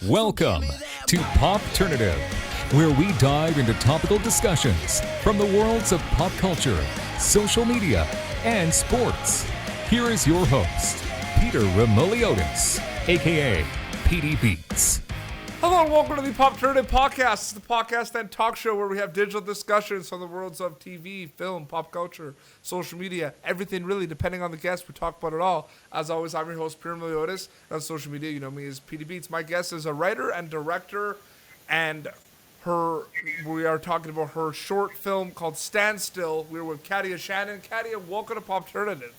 Welcome to Popternative, where we dive into topical discussions from the worlds of pop culture, social media, and sports. Here is your host, Peter Remoliotis, aka PD Beats. Hello and welcome to the Popternative podcast, the podcast and talk show where we have digital discussions from the worlds of TV, film, pop culture, social media, everything really, depending on the guest, we talk about it all. As always, I'm your host, Peter Remoliotis. On social media, you know me as PD Beats. My guest is a writer and director, and we are talking about her short film called Standstill. We're with Katia Shannon. Katia, welcome to Popternative.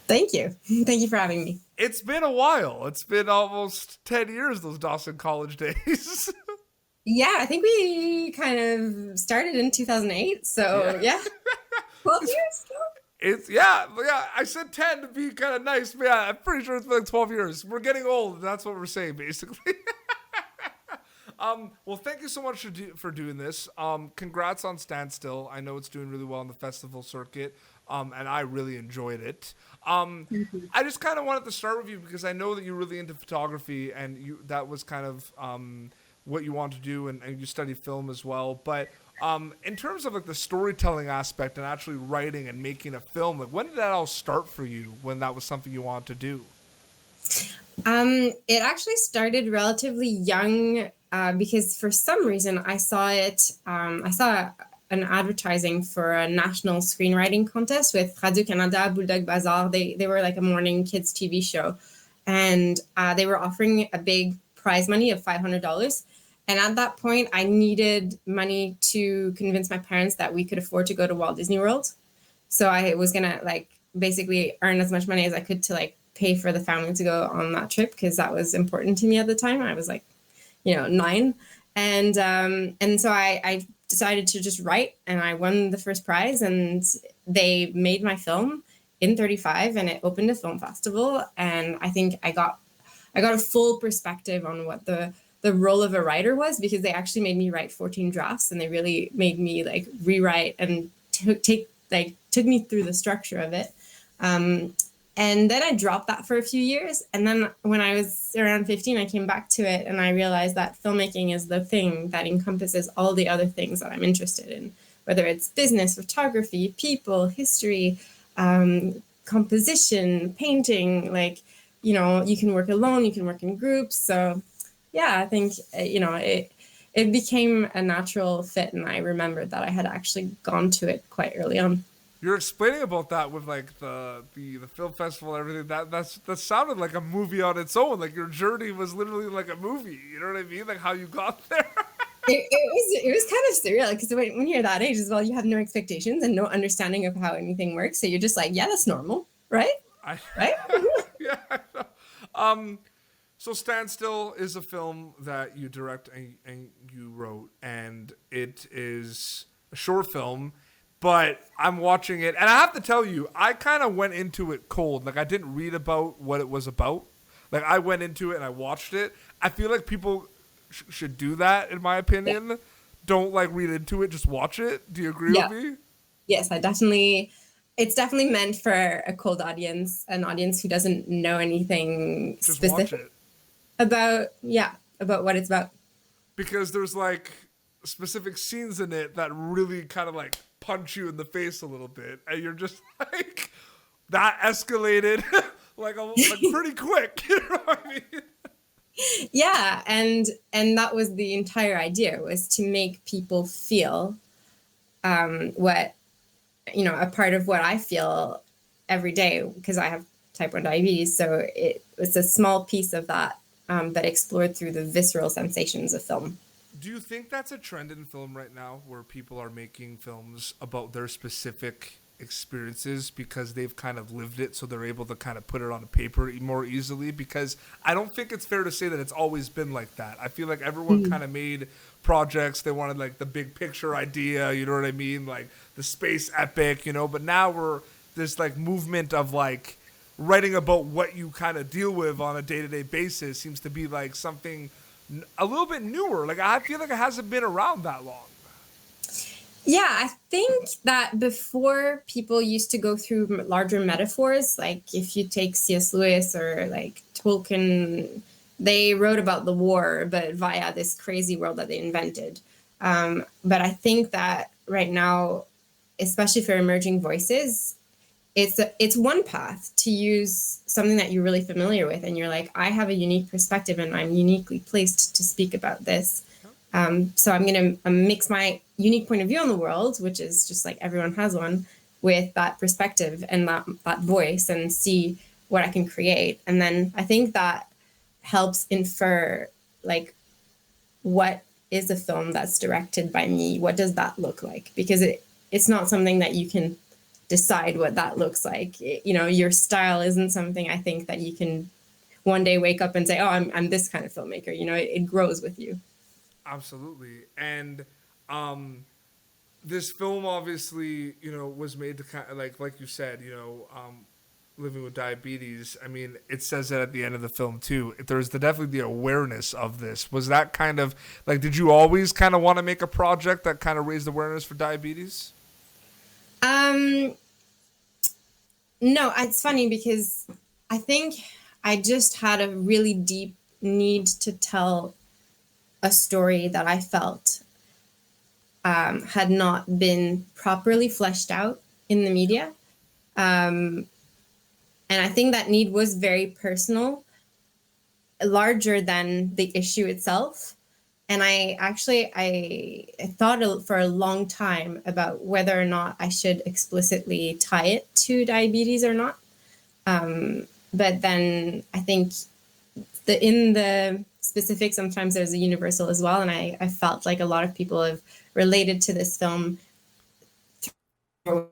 Thank you. Thank you for having me. It's been a while. It's been almost 10 years, those Dawson College days. Yeah, I think we kind of started in 2008. So, yeah. 12 years. Yeah. I said 10 to be kind of nice, but yeah, I'm pretty sure it's been like 12 years. We're getting old. That's what we're saying, basically. Well, thank you so much for doing this. Congrats on Standstill. I know it's doing really well on the festival circuit. And I really enjoyed it. I just kind of wanted to start with you because I know that you're really into photography and that was kind of what you want to do, and you study film as well. But in terms of like the storytelling aspect and actually writing and making a film, like when did that all start for you? When that was something you wanted to do? It actually started relatively young because for some reason I saw it. I saw an advertising for a national screenwriting contest with Radio-Canada, Bulldog Bazaar. They were like a morning kids TV show. And they were offering a big prize money of $500. And at that point, I needed money to convince my parents that we could afford to go to Walt Disney World. So I was going to like basically earn as much money as I could to like pay for the family to go on that trip, because that was important to me at the time. I was like, 9. And so I decided to just write, and I won the first prize, and they made my film in 35, and it opened a film festival. And I think I got a full perspective on what the role of a writer was, because they actually made me write 14 drafts, and they really made me like rewrite and took me through the structure of it. And then I dropped that for a few years. And then when I was around 15, I came back to it, and I realized that filmmaking is the thing that encompasses all the other things that I'm interested in, whether it's business, photography, people, history, composition, painting. Like, you can work alone, you can work in groups. So yeah, I think, it became a natural fit. And I remembered that I had actually gone to it quite early on. You're explaining about that with like the film festival and everything. That sounded like a movie on its own. Like your journey was literally like a movie. You know what I mean? Like how you got there. It was kind of surreal, because when you're that age as well, you have no expectations and no understanding of how anything works. So you're just like, yeah, that's normal, right? Right? Yeah. So Standstill is a film that you direct and you wrote, and it is a short film. But I'm watching it, and I have to tell you, I kind of went into it cold. Like, I didn't read about what it was about. Like, I went into it and I watched it. I feel like people should do that, in my opinion. Yeah. Don't, like, read into it, just watch it. Do you agree with me? Yes, it's definitely meant for a cold audience, an audience who doesn't know anything just specific about what it's about. Because there's, like, specific scenes in it that really kind of, like, punch you in the face a little bit, and you're just like, that escalated like pretty quick. You know what I mean? Yeah, and that was the entire idea, was to make people feel what a part of what I feel every day, because I have type 1 diabetes. So it was a small piece of that that explored through the visceral sensations of film. Do you think that's a trend in film right now, where people are making films about their specific experiences because they've kind of lived it, so they're able to kind of put it on paper more easily? Because I don't think it's fair to say that it's always been like that. I feel like everyone kind of made projects. They wanted like the big picture idea, you know what I mean? Like the space epic, but now we're this like movement of like writing about what you kind of deal with on a day-to-day basis seems to be like something a little bit newer. Like I feel like it hasn't been around that long. Yeah, I think that before, people used to go through larger metaphors. Like if you take C.S. Lewis or like Tolkien, they wrote about the war, but via this crazy world that they invented. But I think that right now, especially for emerging voices, it's one path to use something that you're really familiar with, and you're like, I have a unique perspective, and I'm uniquely placed to speak about this. So I'm going to mix my unique point of view on the world, which is just like everyone has one, with that perspective and that voice, and see what I can create. And then I think that helps infer, like, what is a film that's directed by me? What does that look like? Because it's not something that you can decide what that looks like. Your style isn't something, I think, that you can one day wake up and say, oh, I'm this kind of filmmaker. It grows with you. Absolutely. And this film obviously, was made to kind of like you said, living with diabetes. I mean, it says that at the end of the film too. There's definitely the awareness of this. Was that kind of like, did you always kind of want to make a project that kind of raised awareness for diabetes? No, it's funny because I think I just had a really deep need to tell a story that I felt had not been properly fleshed out in the media. And I think that need was very personal, larger than the issue itself. And I thought for a long time about whether or not I should explicitly tie it to diabetes or not. But then I think in the specific, sometimes there's a universal as well. And I felt like a lot of people have related to this film through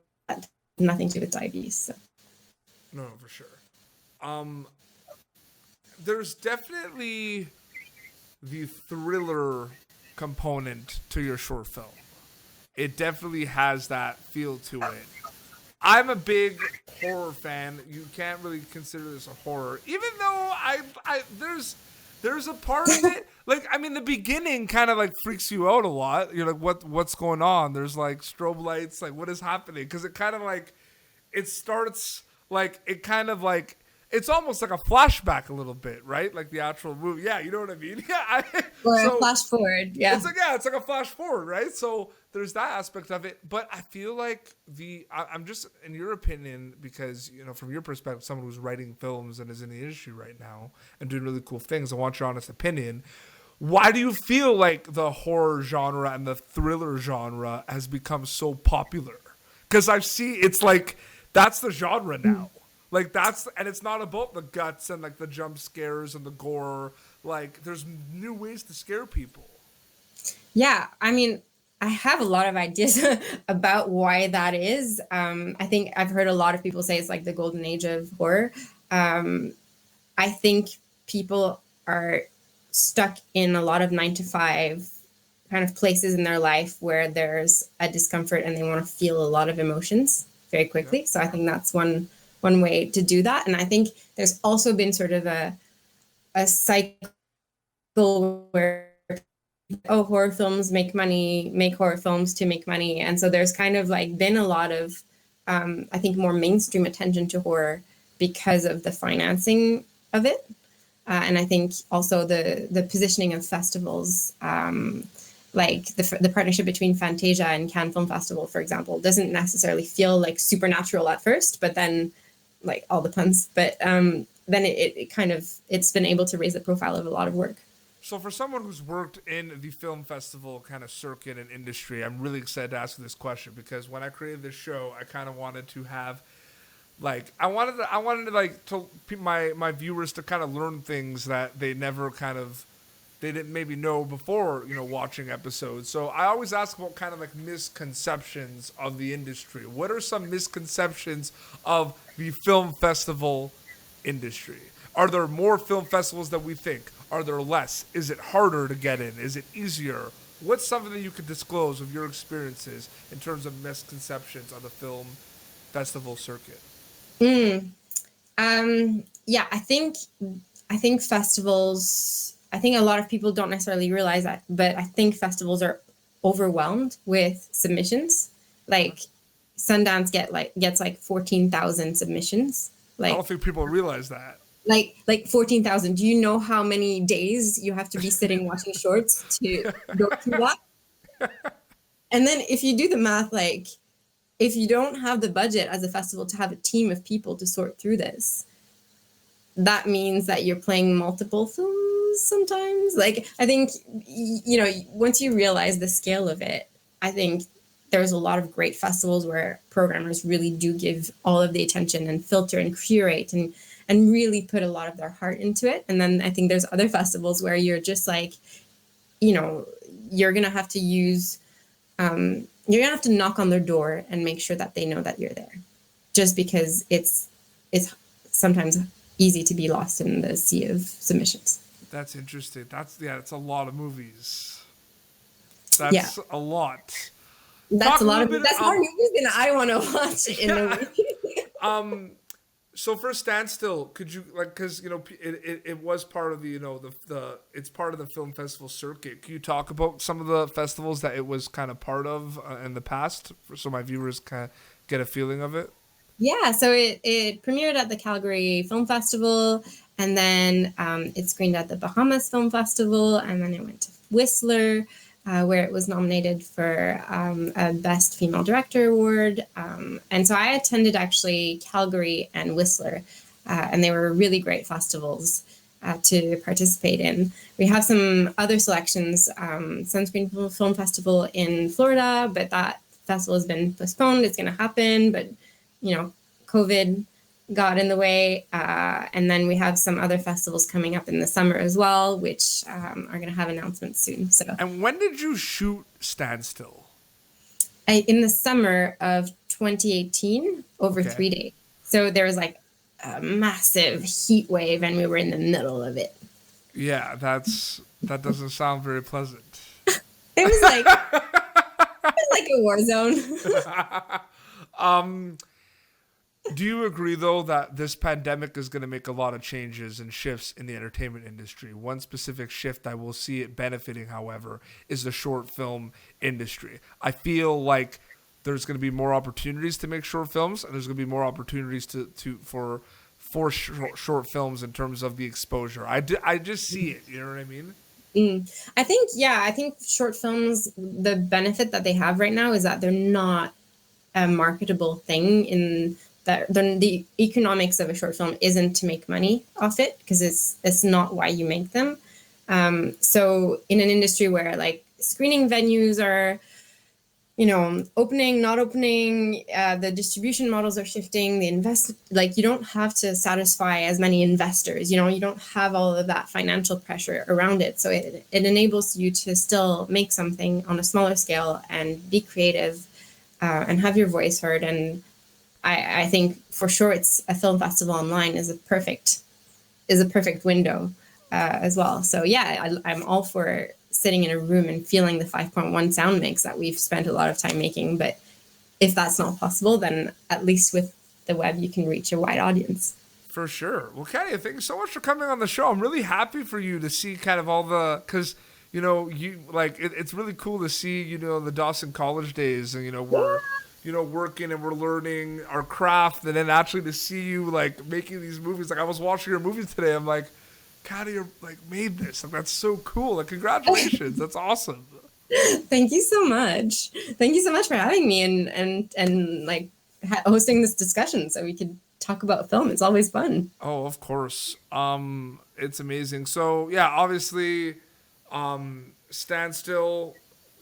nothing to do with diabetes. So. No, for sure. There's definitely the thriller component to your short film. It definitely has that feel to it. I'm a big horror fan. You can't really consider this a horror, even though there's a part of it. Like, I mean, the beginning kind of like freaks you out a lot. You're like, what's going on? There's like strobe lights. Like, what is happening? Because it kind of like, it starts like, it kind of like, it's almost like a flashback a little bit, right? Like the actual movie. Yeah, you know what I mean? Yeah. Or a flash forward. Yeah. It's like a flash forward, right? So there's that aspect of it. But I feel like I'm just, in your opinion, because, from your perspective, someone who's writing films and is in the industry right now and doing really cool things, I want your honest opinion. Why do you feel like the horror genre and the thriller genre has become so popular? Because it's like, that's the genre now. Like, and it's not about the guts and like the jump scares and the gore. Like, there's new ways to scare people. Yeah, I mean, I have a lot of ideas about why that is. I think I've heard a lot of people say it's like the golden age of horror. I think people are stuck in a lot of 9-to-5 kind of places in their life where there's a discomfort and they want to feel a lot of emotions very quickly. Yeah. So I think that's one way to do that. And I think there's also been sort of a cycle where, horror films make horror films to make money. And so there's kind of like been a lot of, I think, more mainstream attention to horror because of the financing of it. And I think also the positioning of festivals, like the partnership between Fantasia and Cannes Film Festival, for example, doesn't necessarily feel like supernatural at first, but then, like all the puns, but then it's been able to raise the profile of a lot of work. So for someone who's worked in the film festival kind of circuit and industry, I'm really excited to ask you this question, because when I created this show, I kind of wanted to have, like, I wanted to like to my viewers to kind of learn things that they didn't maybe know before, watching episodes. So I always ask about kind of like misconceptions of the industry. What are some misconceptions of the film festival industry? Are there more film festivals than we think? Are there less? Is it harder to get in? Is it easier? What's something that you could disclose of your experiences in terms of misconceptions on the film festival circuit? Yeah, I think festivals, I think a lot of people don't necessarily realize that, but I think festivals are overwhelmed with submissions. Like, Sundance gets like 14,000 submissions. Like, I don't think people realize that. Like 14,000. Do you know how many days you have to be sitting watching shorts to go through that? And then if you do the math, like if you don't have the budget as a festival to have a team of people to sort through this, that means that you're playing multiple films sometimes. Like, I think, once you realize the scale of it, I think there's a lot of great festivals where programmers really do give all of the attention and filter and curate and really put a lot of their heart into it. And then I think there's other festivals where you're just like, you're going to have to use, you're going to have to knock on their door and make sure that they know that you're there, just because it's sometimes easy to be lost in the sea of submissions. That's interesting. That's a lot of movies. That's a lot. That's a lot of that's more movies than I want to watch in a week. So for Standstill, could you because it was part of the it's part of the film festival circuit. Can you talk about some of the festivals that it was kind of part of in the past, so my viewers kind of get a feeling of it? Yeah, so it premiered at the Calgary Film Festival, and then it screened at the Bahamas Film Festival, and then it went to Whistler, where it was nominated for a Best Female Director Award. And so I attended actually Calgary and Whistler, and they were really great festivals to participate in. We have some other selections, Sunscreen Film Festival in Florida, but that festival has been postponed. It's going to happen, but COVID got in the way. And then we have some other festivals coming up in the summer as well, which are going to have announcements soon. So. And when did you shoot Standstill? In the summer of 2018, over 3 days. So there was like a massive heat wave and we were in the middle of it. Yeah, that doesn't sound very pleasant. It was like a war zone. Do you agree, though, that this pandemic is going to make a lot of changes and shifts in the entertainment industry? One specific shift I will see it benefiting, however, is the short film industry. I feel like there's going to be more opportunities to make short films, and there's going to be more opportunities for short films in terms of the exposure. I just see it. You know what I mean? I think short films, the benefit that they have right now is that they're not a marketable thing in that the economics of a short film isn't to make money off it, because it's not why you make them. So in an industry where like screening venues are, opening, not opening, the distribution models are shifting, you don't have to satisfy as many investors, you don't have all of that financial pressure around it. So it enables you to still make something on a smaller scale and be creative and have your voice heard. And I think for sure it's a film festival online is a perfect window as well. So yeah, I'm all for sitting in a room and feeling the 5.1 sound mix that we've spent a lot of time making. But if that's not possible, then at least with the web, you can reach a wide audience. For sure. Well, Katia, thank you so much for coming on the show. I'm really happy for you to see kind of all because it's really cool to see, the Dawson College days, and, we're, working and we're learning our craft, and then actually to see you like making these movies. Like I was watching your movies today. I'm like, Katia made this. Like, that's so cool. Like, congratulations. That's awesome. Thank you so much. Thank you so much for having me and hosting this discussion so we could talk about film. It's always fun. Oh, of course. It's amazing. So yeah, obviously, Standstill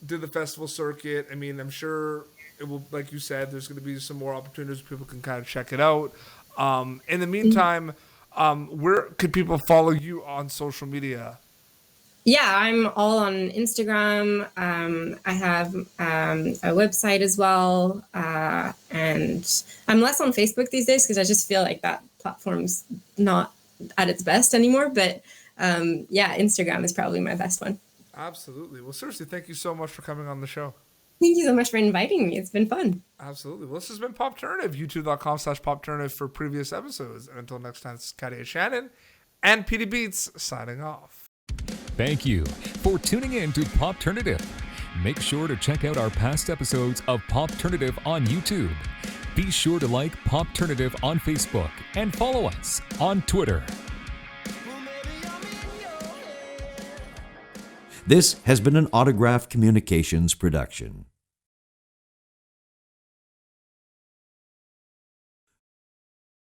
did the festival circuit. I mean, I'm sure it will, like you said, there's going to be some more opportunities. People can kind of check it out. In the meantime, where could people follow you on social media? Yeah, I'm all on Instagram. I have a website as well. And I'm less on Facebook these days because I just feel like that platform's not at its best anymore. But Instagram is probably my best one. Absolutely. Well, seriously, thank you so much for coming on the show. Thank you so much for inviting me. It's been fun. Absolutely. Well, this has been Popternative, youtube.com/Popternative for previous episodes. And until next time, it's Katia Shannon and PD Beats signing off. Thank you for tuning in to Popternative. Make sure to check out our past episodes of Popternative on YouTube. Be sure to like Popternative on Facebook and follow us on Twitter. This has been an Autograph Communications production.